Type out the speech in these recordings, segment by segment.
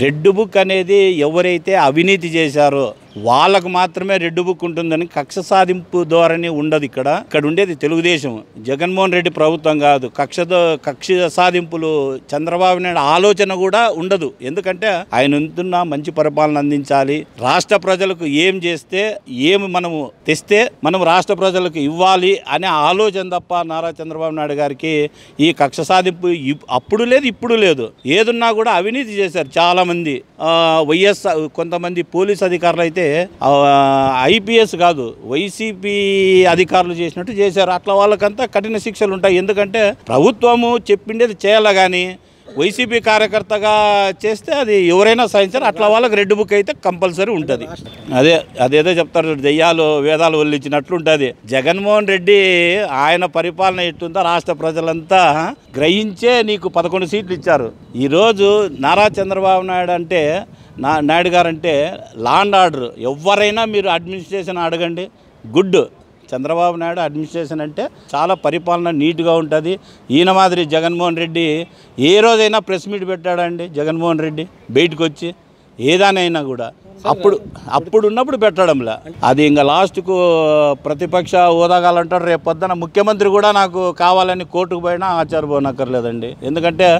Red book అనేది ఎవరైతే అవినీతి చేశారో వాళ్ళకు మాత్రమే రెడ్ బుక్ ఉంటుందని కక్ష సాధింపు ధోరణి ఉండదు. ఇక్కడ ఉండేది తెలుగుదేశం, జగన్మోహన్ రెడ్డి ప్రభుత్వం కాదు. కక్ష సాధింపులు చంద్రబాబు నాయుడు ఆలోచన కూడా ఉండదు. ఎందుకంటే ఆయన ఉంటున్న మంచి పరిపాలన అందించాలి, రాష్ట్ర ప్రజలకు ఏం చేస్తే ఏమి మనము తెస్తే మనం రాష్ట్ర ప్రజలకు ఇవ్వాలి అనే ఆలోచన తప్ప నారా చంద్రబాబు నాయుడు గారికి ఈ కక్ష సాధింపు అప్పుడు లేదు, ఇప్పుడు లేదు. ఏదున్నా కూడా అవినీతి చేశారు చాలామంది. వైఎస్ఆర్ కొంతమంది పోలీస్ అధికారులు అయితే ఐపీఎస్ కాదు వైసీపీ అధికారులు చేసినట్టు చేశారు. అట్లా వాళ్ళకంతా కఠిన శిక్షలు ఉంటాయి. ఎందుకంటే ప్రభుత్వము చెప్పిండేది చేయాలి, కానీ వైసీపీ కార్యకర్తగా చేస్తే అది ఎవరైనా సహించారు. అట్లా వాళ్ళకి రెడ్ బుక్ అయితే కంపల్సరీ ఉంటుంది. అదేదో చెప్తారు, దెయ్యాలు వేదాలు వల్లించినట్లు ఉంటుంది. జగన్మోహన్ రెడ్డి ఆయన పరిపాలన ఎట్టుందో రాష్ట్ర ప్రజలంతా గ్రహించే నీకు 11 సీట్లు ఇచ్చారు. ఈరోజు Nara Chandrababu Naidu guarantee law and order. ఎవరైనా మీరు అడ్మినిస్ట్రేషన్ అడగండి, గుడ్. చంద్రబాబు నాయుడు అడ్మినిస్ట్రేషన్ అంటే చాలా పరిపాలన నీట్గా ఉంటుంది. ఈయన మాదిరి జగన్మోహన్ రెడ్డి ఏ రోజైనా ప్రెస్ మీట్ పెట్టాడండి జగన్మోహన్ రెడ్డి బయటకు వచ్చి? ఏదానైనా కూడా అప్పుడు ఉన్నప్పుడు పెట్టడంలా. అది ఇంకా లాస్ట్కు ప్రతిపక్ష హోదాగాలంటాడు. రేపు పొద్దున ముఖ్యమంత్రి కూడా నాకు కావాలని కోర్టుకు పోయినా ఆశ్చర్యపోనక్కర్లేదండి. ఎందుకంటే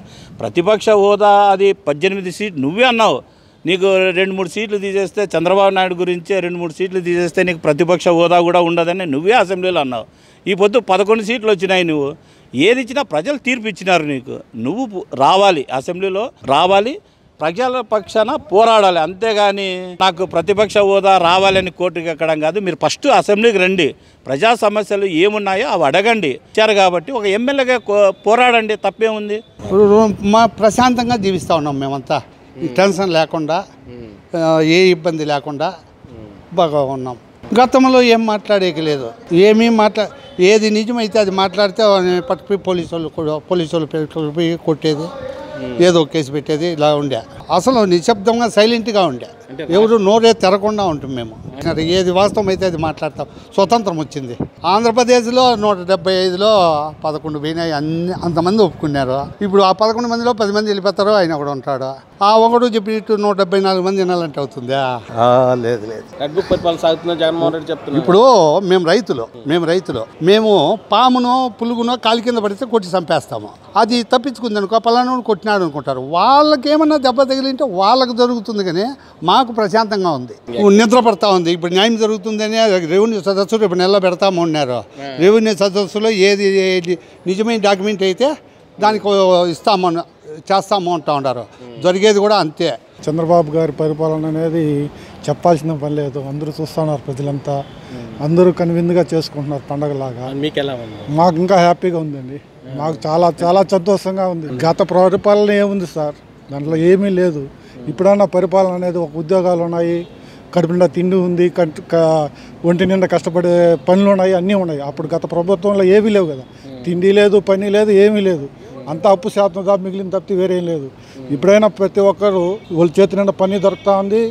ప్రతిపక్ష హోదా అది 18 సీట్లు నువ్వే అన్నావు. నీకు 2-3 సీట్లు తీసేస్తే, చంద్రబాబు నాయుడు గురించే 2-3 సీట్లు తీసేస్తే నీకు ప్రతిపక్ష హోదా కూడా ఉండదని నువ్వే అసెంబ్లీలో అన్నావు. ఈ పొద్దు 11 సీట్లు వచ్చినాయి. నువ్వు ఏది ఇచ్చినా ప్రజలు తీర్పు ఇచ్చినారు నీకు. నువ్వు రావాలి, అసెంబ్లీలో రావాలి, ప్రజల పక్షాన పోరాడాలి. అంతేగాని నాకు ప్రతిపక్ష హోదా రావాలని కోర్టుకి ఎక్కడం కాదు. మీరు ఫస్ట్ అసెంబ్లీకి రండి, ప్రజా సమస్యలు ఏమున్నాయో అవి అడగండి. ఇచ్చారు కాబట్టి ఒక ఎమ్మెల్యేగా పోరాడండి, తప్పేముంది? మా ప్రశాంతంగా జీవిస్తూ ఉన్నాం మేమంతా, టెన్షన్ లేకుండా, ఏ ఇబ్బంది లేకుండా బాగా ఉన్నాం. గతంలో ఏం మాట్లాడేకి లేదు. ఏది నిజమైతే అది మాట్లాడితే పట్టుకుపోయి పోలీసు వాళ్ళు పోయి కొట్టేది, ఏదో కేసు పెట్టేది, ఇలా ఉండే. అసలు నిశ్శబ్దంగా సైలెంట్గా ఉండే, ఎవరు నోరే తెరకుండా ఉంటాం మేము. ఏది వాస్తవం అయితే అది మాట్లాడతాం. స్వతంత్రం వచ్చింది ఆంధ్రప్రదేశ్లో 175లో 11 పోయినాయి, అంతమంది ఒప్పుకున్నారు. ఇప్పుడు ఆ 11 మందిలో 10 మంది వెళ్ళిపోతారు, ఆయన కూడా ఉంటాడు. ఆ ఒకడు చెప్పినట్టు 174 మంది వినాలంటే అవుతుందా? లేదు. ఇప్పుడు మేము రైతులు మేము పామునో పులుగునో కాలి కింద పడితే కొట్టి చంపేస్తాము. అది తప్పించుకుంది అనుకో, పలానా కొట్టినాడు అనుకుంటారు. వాళ్ళకి ఏమన్నా దెబ్బ తగిలింటే వాళ్ళకి జరుగుతుంది, కానీ మాకు ప్రశాంతంగా ఉంది, నిద్ర పడతా ఉంది. ఇప్పుడు న్యాయం జరుగుతుందని రెవెన్యూ సదస్సులు ఇప్పుడు నెలలో పెడతాము అన్నారు. రెవెన్యూ సదస్సులో ఏది నిజమైన డాక్యుమెంట్ అయితే దానికి చేస్తాము అంటూ ఉన్నారు. జరిగేది కూడా అంతే. చంద్రబాబు గారి పరిపాలన అనేది చెప్పాల్సిన పని లేదు. అందరూ చూస్తున్నారు, ప్రజలంతా అందరూ కనువిందుగా చేసుకుంటున్నారు పండగలాగా. మాకు ఇంకా హ్యాపీగా ఉందండి. మాకు చాలా చాలా సంతోషంగా ఉంది. గత పరిపాలన ఏముంది సార్, దాంట్లో ఏమీ లేదు. ఇప్పుడన్నా పరిపాలన అనేది ఒక ఉద్యోగాలు ఉన్నాయి, కడుపు నిండా తిండి ఉంది, ఒంటి నిండా కష్టపడే పనులు ఉన్నాయి, అన్నీ ఉన్నాయి. అప్పుడు గత ప్రభుత్వంలో ఏమీ లేవు కదా, తిండి లేదు, పని లేదు, ఏమీ లేదు. అంతా అప్పు శాతంగా మిగిలిన తప్పితే వేరేం లేదు. ఇప్పుడైనా ప్రతి ఒక్కరు వాళ్ళ చేతి నిండా పని దొరుకుతూ ఉంది,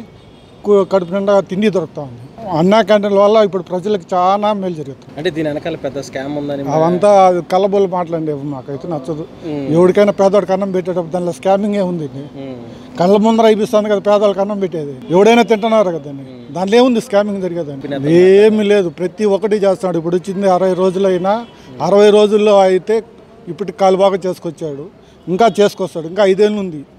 కడుపు నిండా తిండి దొరుకుతూ ఉంది. అన్నా క్యాంటీన్ల వల్ల ఇప్పుడు ప్రజలకు చాలా మేలు జరుగుతుంది. అంటే దీని వెనకాల పెద్ద స్కామ్ ఉందని అవంతా కళ్ళబోలు మాట్లాడే మాకైతే నచ్చదు. ఎవరికైనా పేదవాడికి అన్నం పెట్టేటప్పుడు దానిలో స్కామింగ్ ఉంది. కళ్ళ ముందర అయిపిస్తుంది కదా పేదవాళ్ళకి అన్నం పెట్టేది. ఎవడైనా తింటున్నారు కదండి, దాంట్లో ఏముంది స్కామింగ్ జరిగేదండి? ఏమీ లేదు, ప్రతి ఒక్కటి చేస్తున్నాడు. ఇప్పుడు వచ్చింది 60 రోజులైనా 60 రోజుల్లో అయితే ఇప్పటికి కాలు బాగా చేసుకొచ్చాడు, ఇంకా చేసుకొస్తాడు, ఇంకా 5 ఏళ్ళు ఉంది.